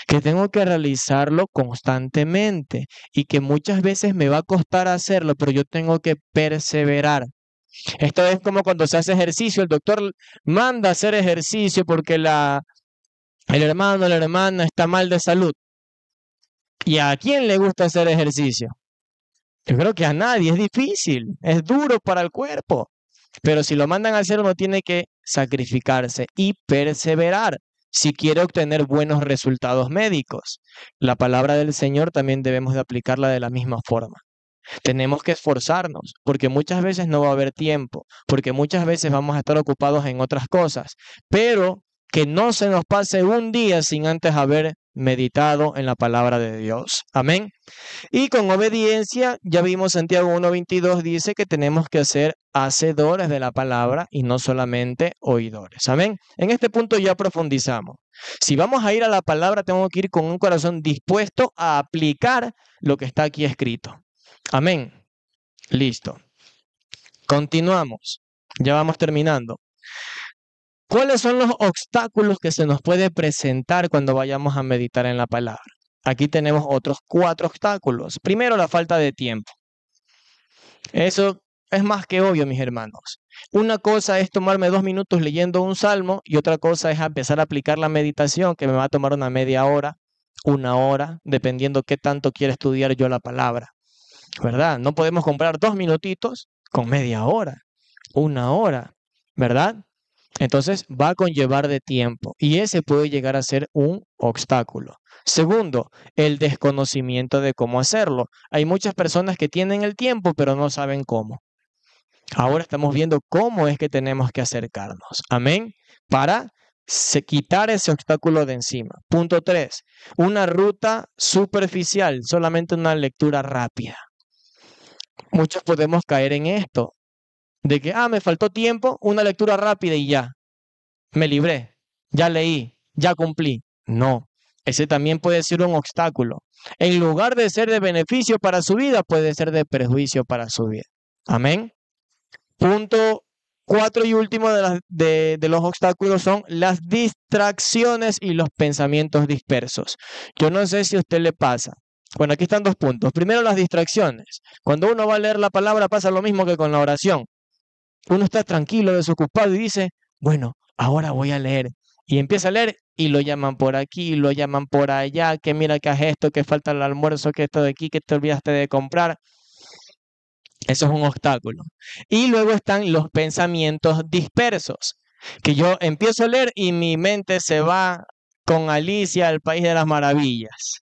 Que tengo que realizarlo constantemente y que muchas veces me va a costar hacerlo, pero yo tengo que perseverar. Esto es como cuando se hace ejercicio, el doctor manda a hacer ejercicio porque el hermano o la hermana está mal de salud. ¿Y a quién le gusta hacer ejercicio? Yo creo que a nadie, es difícil, es duro para el cuerpo. Pero si lo mandan a hacer, uno tiene que sacrificarse y perseverar si quiere obtener buenos resultados médicos. La palabra del Señor también debemos de aplicarla de la misma forma. Tenemos que esforzarnos, porque muchas veces no va a haber tiempo, porque muchas veces vamos a estar ocupados en otras cosas, pero que no se nos pase un día sin antes haber meditado en la palabra de Dios. Amén. Y con obediencia, ya vimos Santiago 1:22 dice que tenemos que ser hacedores de la palabra y no solamente oidores. Amén. En este punto ya profundizamos. Si vamos a ir a la palabra, tengo que ir con un corazón dispuesto a aplicar lo que está aquí escrito. Amén. Listo. Continuamos. Ya vamos terminando. ¿Cuáles son los obstáculos que se nos puede presentar cuando vayamos a meditar en la palabra? Aquí tenemos otros 4 obstáculos. Primero, la falta de tiempo. Eso es más que obvio, mis hermanos. Una cosa es tomarme 2 minutos leyendo un salmo y otra cosa es empezar a aplicar la meditación, que me va a tomar una media hora, 1 hora, dependiendo qué tanto quiera estudiar yo la palabra. ¿Verdad? No podemos comprar 2 minutitos con media hora, 1 hora, ¿verdad? Entonces va a conllevar de tiempo y ese puede llegar a ser un obstáculo. Segundo, el desconocimiento de cómo hacerlo. Hay muchas personas que tienen el tiempo pero no saben cómo. Ahora estamos viendo cómo es que tenemos que acercarnos. Amén. Para quitar ese obstáculo de encima. Punto 3, una ruta superficial, solamente una lectura rápida. Muchos podemos caer en esto, de que, me faltó tiempo, una lectura rápida y ya, me libré, ya leí, ya cumplí. No, ese también puede ser un obstáculo. En lugar de ser de beneficio para su vida, puede ser de perjuicio para su vida. Amén. Punto cuatro y último de los obstáculos son las distracciones y los pensamientos dispersos. Yo no sé si a usted le pasa. Bueno, aquí están dos puntos. Primero, las distracciones. Cuando uno va a leer la palabra pasa lo mismo que con la oración. Uno está tranquilo, desocupado y dice, bueno, ahora voy a leer. Y empieza a leer y lo llaman por aquí, lo llaman por allá, que mira que haz esto, que falta el almuerzo, que esto de aquí, que te olvidaste de comprar. Eso es un obstáculo. Y luego están los pensamientos dispersos, que yo empiezo a leer y mi mente se va con Alicia al País de las Maravillas.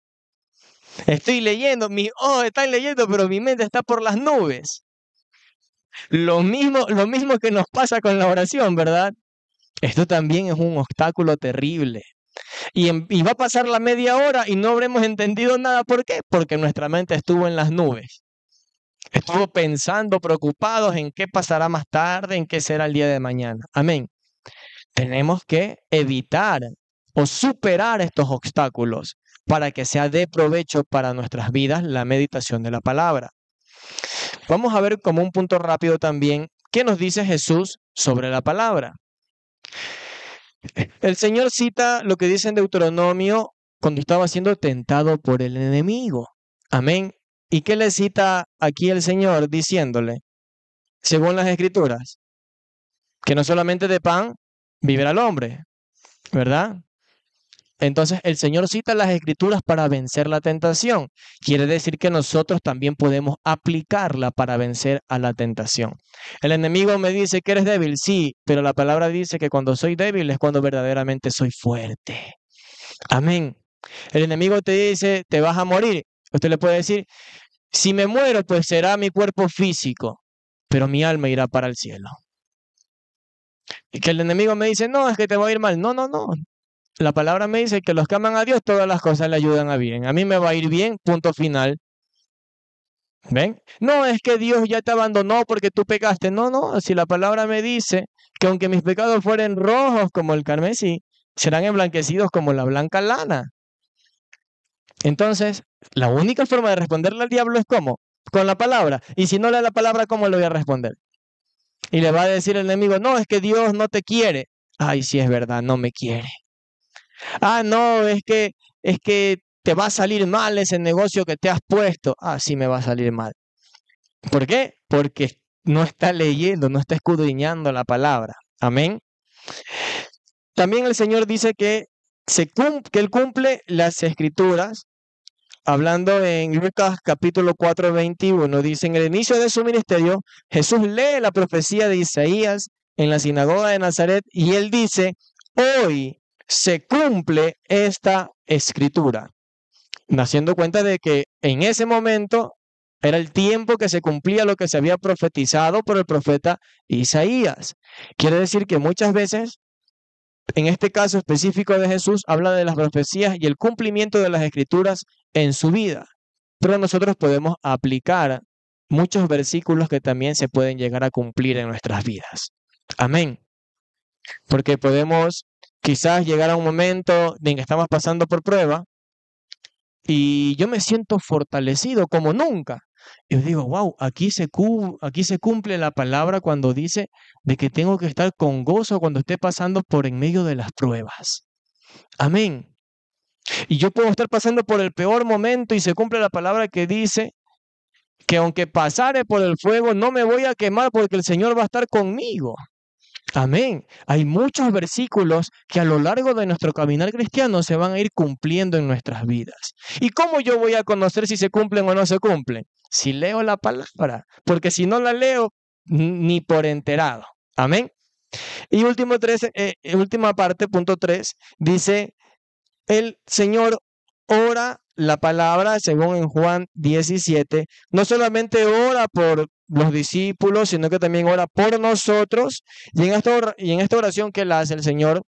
Estoy leyendo, mis ojos están leyendo, pero mi mente está por las nubes. Lo mismo que nos pasa con la oración, ¿verdad? Esto también es un obstáculo terrible. Y va a pasar la media hora y no habremos entendido nada. ¿Por qué? Porque nuestra mente estuvo en las nubes. Estuvo pensando, preocupados en qué pasará más tarde, en qué será el día de mañana. Amén. Tenemos que evitar o superar estos obstáculos para que sea de provecho para nuestras vidas la meditación de la palabra. Vamos a ver como un punto rápido también qué nos dice Jesús sobre la palabra. El Señor cita lo que dice en Deuteronomio cuando estaba siendo tentado por el enemigo. Amén. ¿Y qué le cita aquí el Señor diciéndole? Según las Escrituras, que no solamente de pan vivirá el hombre, ¿verdad? Entonces el Señor cita las Escrituras para vencer la tentación. Quiere decir que nosotros también podemos aplicarla para vencer a la tentación. El enemigo me dice que eres débil, sí, pero la palabra dice que cuando soy débil es cuando verdaderamente soy fuerte. Amén. El enemigo te dice, te vas a morir. Usted le puede decir, si me muero, pues será mi cuerpo físico, pero mi alma irá para el cielo. Y que el enemigo me dice, no, es que te va a ir mal. No, no, no. La palabra me dice que los que aman a Dios, todas las cosas le ayudan a bien. A mí me va a ir bien, punto final. ¿Ven? No, es que Dios ya te abandonó porque tú pecaste. No, no, si la palabra me dice que aunque mis pecados fueren rojos como el carmesí, serán emblanquecidos como la blanca lana. Entonces, la única forma de responderle al diablo es ¿cómo? Con la palabra. Y si no le da la palabra, ¿cómo le voy a responder? Y le va a decir el enemigo, no, es que Dios no te quiere. Ay, sí es verdad, no me quiere. Ah, no, es que te va a salir mal ese negocio que te has puesto. Ah, sí me va a salir mal. ¿Por qué? Porque no está leyendo, no está escudriñando la palabra. Amén. También el Señor dice que Él cumple las escrituras. Hablando en Lucas capítulo 4, 21, dice, en el inicio de su ministerio, Jesús lee la profecía de Isaías en la sinagoga de Nazaret y él dice, hoy se cumple esta escritura, haciendo cuenta de que en ese momento era el tiempo que se cumplía lo que se había profetizado por el profeta Isaías. Quiere decir que muchas veces, en este caso específico de Jesús, habla de las profecías y el cumplimiento de las escrituras en su vida. Pero nosotros podemos aplicar muchos versículos que también se pueden llegar a cumplir en nuestras vidas. Amén. Porque podemos quizás llegar a un momento en que estamos pasando por prueba y yo me siento fortalecido como nunca. Yo digo, wow, aquí se cumple la palabra cuando dice de que tengo que estar con gozo cuando esté pasando por en medio de las pruebas. Amén. Y yo puedo estar pasando por el peor momento y se cumple la palabra que dice que aunque pasare por el fuego, no me voy a quemar porque el Señor va a estar conmigo. Amén. Hay muchos versículos que a lo largo de nuestro caminar cristiano se van a ir cumpliendo en nuestras vidas. ¿Y cómo yo voy a conocer si se cumplen o no se cumplen? Si leo la palabra, porque si no la leo, ni por enterado. Amén. Y última parte, punto 3, dice, el Señor ora la palabra, según en Juan 17, no solamente ora por los discípulos, sino que también ora por nosotros. Y en esta oración que él hace, el Señor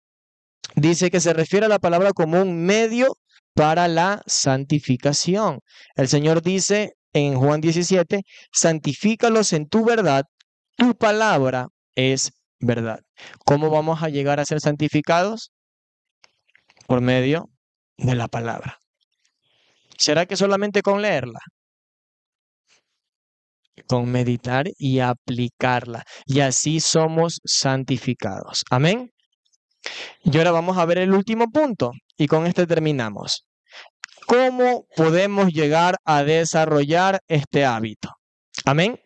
dice que se refiere a la palabra como un medio para la santificación. El Señor dice en Juan 17, santifícalos en tu verdad, tu palabra es verdad. ¿Cómo vamos a llegar a ser santificados? Por medio de la palabra. ¿Será que solamente con leerla? con meditar y aplicarla. Y así somos santificados. Amén. Y ahora vamos a ver el último punto y con este terminamos. ¿Cómo podemos llegar a desarrollar este hábito? Amén.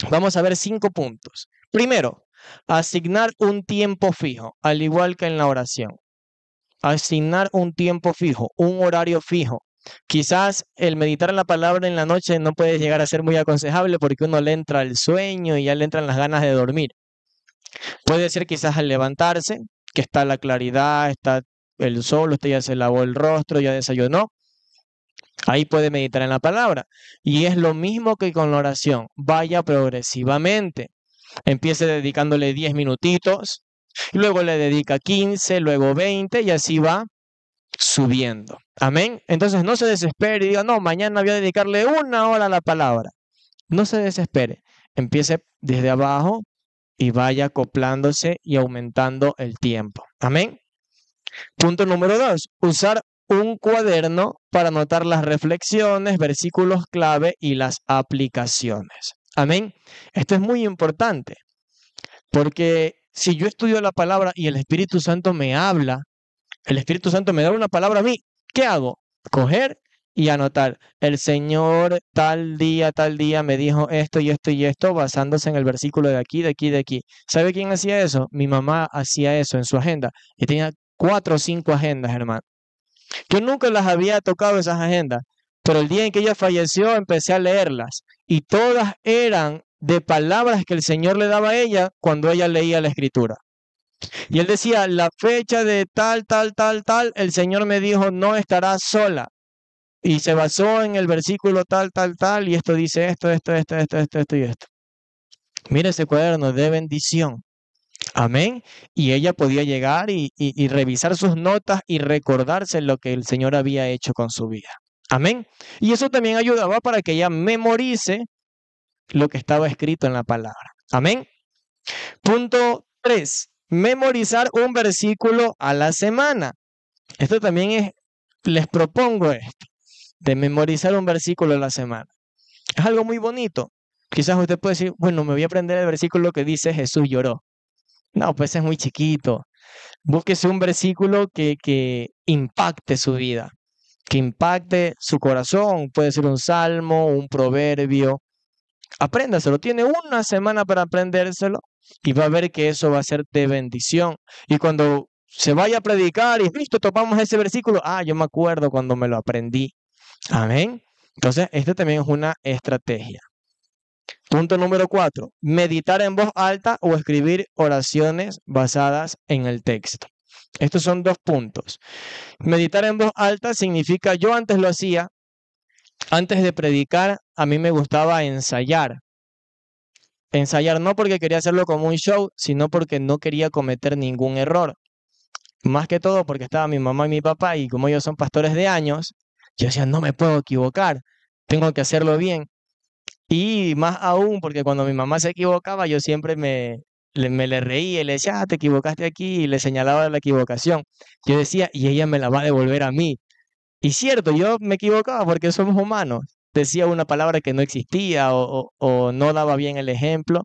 Vamos a ver 5 puntos. Primero, asignar un tiempo fijo, al igual que en la oración. Asignar un tiempo fijo, un horario fijo. Quizás el meditar en la palabra en la noche no puede llegar a ser muy aconsejable porque uno le entra el sueño y ya le entran las ganas de dormir. Puede ser quizás al levantarse, que está la claridad, está el sol, usted ya se lavó el rostro, ya desayunó. Ahí puede meditar en la palabra. Y es lo mismo que con la oración. Vaya progresivamente. Empiece dedicándole 10 minutitos, y luego le dedica 15, luego 20 y así va subiendo. Amén. Entonces no se desespere y diga, no, mañana voy a dedicarle 1 hora a la palabra. No se desespere. Empiece desde abajo y vaya acoplándose y aumentando el tiempo. Amén. Punto número 2. Usar un cuaderno para anotar las reflexiones, versículos clave y las aplicaciones. Amén. Esto es muy importante porque si yo estudio la palabra y el Espíritu Santo me habla, el Espíritu Santo me da una palabra a mí, ¿qué hago? Coger y anotar. El Señor tal día me dijo esto y esto y esto basándose en el versículo de aquí, de aquí, de aquí. ¿Sabe quién hacía eso? Mi mamá hacía eso en su agenda y tenía 4 o 5 agendas, hermano. Yo nunca las había tocado esas agendas, pero el día en que ella falleció empecé a leerlas y todas eran de palabras que el Señor le daba a ella cuando ella leía la Escritura. Y él decía, la fecha de tal, el Señor me dijo, no estarás sola. Y se basó en el versículo tal, y esto dice esto y esto. Mira ese cuaderno de bendición. Amén. Y ella podía llegar y revisar sus notas y recordarse lo que el Señor había hecho con su vida. Amén. Y eso también ayudaba para que ella memorice lo que estaba escrito en la palabra. Amén. Punto 3. Memorizar un versículo a la semana. Esto también es, les propongo esto, de memorizar un versículo a la semana. Es algo muy bonito. Quizás usted puede decir, bueno, me voy a aprender el versículo que dice Jesús lloró. No, pues es muy chiquito. Búsquese un versículo que impacte su vida, que impacte su corazón. Puede ser un salmo, un proverbio. Apréndaselo. Tiene 1 semana para aprendérselo y va a ver que eso va a ser de bendición. Y cuando se vaya a predicar y listo, topamos ese versículo, yo me acuerdo cuando me lo aprendí. Amén. Entonces, esto también es una estrategia. Punto número 4. Meditar en voz alta o escribir oraciones basadas en el texto. Estos son 2 puntos. Meditar en voz alta significa, yo antes lo hacía, antes de predicar, a mí me gustaba ensayar. Ensayar no porque quería hacerlo como un show, sino porque no quería cometer ningún error. Más que todo porque estaba mi mamá y mi papá y como ellos son pastores de años, yo decía, no me puedo equivocar, tengo que hacerlo bien. Y más aún porque cuando mi mamá se equivocaba, yo siempre me le reía y le decía, te equivocaste aquí y le señalaba la equivocación. Yo decía, y ella me la va a devolver a mí. Y cierto, yo me equivocaba porque somos humanos. Decía una palabra que no existía o no daba bien el ejemplo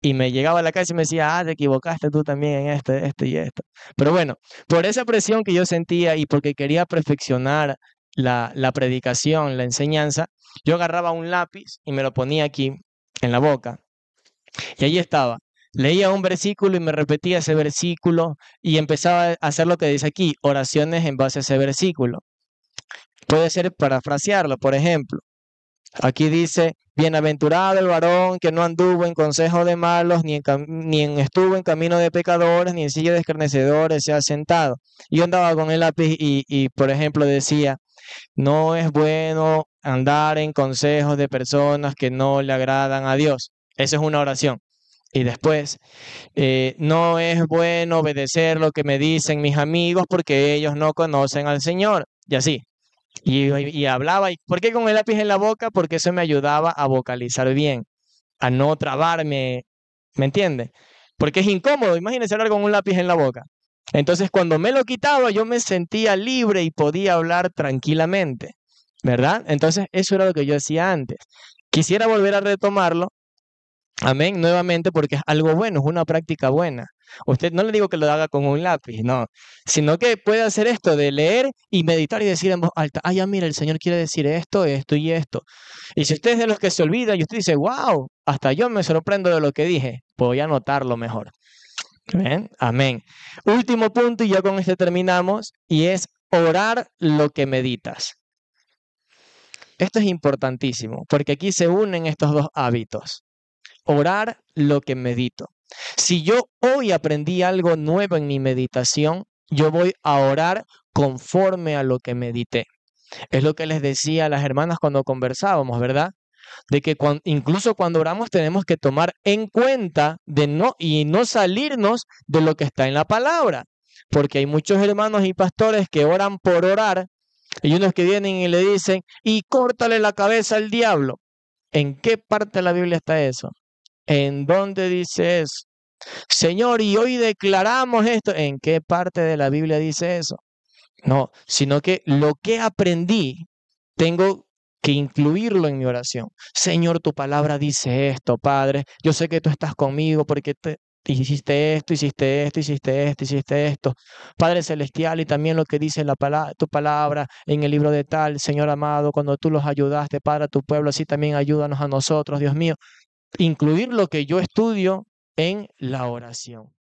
y me llegaba a la casa y me decía, te equivocaste tú también en esto y esto. Pero bueno, por esa presión que yo sentía y porque quería perfeccionar la predicación, la enseñanza, yo agarraba un lápiz y me lo ponía aquí en la boca y ahí estaba. Leía un versículo y me repetía ese versículo y empezaba a hacer lo que dice aquí, oraciones en base a ese versículo. Puede ser parafrasearlo, por ejemplo. Aquí dice, bienaventurado el varón que no anduvo en consejo de malos, ni estuvo en camino de pecadores, ni en silla de escarnecedores se ha sentado. Y yo andaba con el lápiz y, por ejemplo, decía, no es bueno andar en consejos de personas que no le agradan a Dios. Esa es una oración. Y después, no es bueno obedecer lo que me dicen mis amigos porque ellos no conocen al Señor. Y así. Y hablaba, ¿por qué con el lápiz en la boca? Porque eso me ayudaba a vocalizar bien, a no trabarme, ¿me entiende? Porque es incómodo, imagínense hablar con un lápiz en la boca. Entonces, cuando me lo quitaba, yo me sentía libre y podía hablar tranquilamente, ¿verdad? Entonces, eso era lo que yo hacía antes. Quisiera volver a retomarlo, amén, nuevamente porque es algo bueno, es una práctica buena. Usted no le digo que lo haga con un lápiz, no, sino que puede hacer esto de leer y meditar y decir en voz alta, ah, ya mira, el Señor quiere decir esto, esto y esto. Y si usted es de los que se olvida y usted dice, wow, hasta yo me sorprendo de lo que dije, voy a anotarlo mejor. ¿Ven? Amén. Último punto y ya con este terminamos, y es orar lo que meditas. Esto es importantísimo, porque aquí se unen estos dos hábitos. Orar lo que medito. Si yo hoy aprendí algo nuevo en mi meditación, yo voy a orar conforme a lo que medité. Es lo que les decía a las hermanas cuando conversábamos, ¿verdad? De que incluso cuando oramos tenemos que tomar en cuenta de no salirnos de lo que está en la palabra, porque hay muchos hermanos y pastores que oran por orar y unos que vienen y le dicen, y córtale la cabeza al diablo. ¿En qué parte de la Biblia está eso? ¿En dónde dice eso? Señor, y hoy declaramos esto. ¿En qué parte de la Biblia dice eso? No, sino que lo que aprendí tengo que incluirlo en mi oración. Señor, tu palabra dice esto, Padre. Yo sé que tú estás conmigo porque hiciste esto, hiciste esto, hiciste esto, hiciste esto. Padre celestial, y también lo que dice tu palabra en el libro de tal, Señor amado, cuando tú los ayudaste, Padre, a tu pueblo, así también ayúdanos a nosotros, Dios mío. Incluir lo que yo estudio en la oración.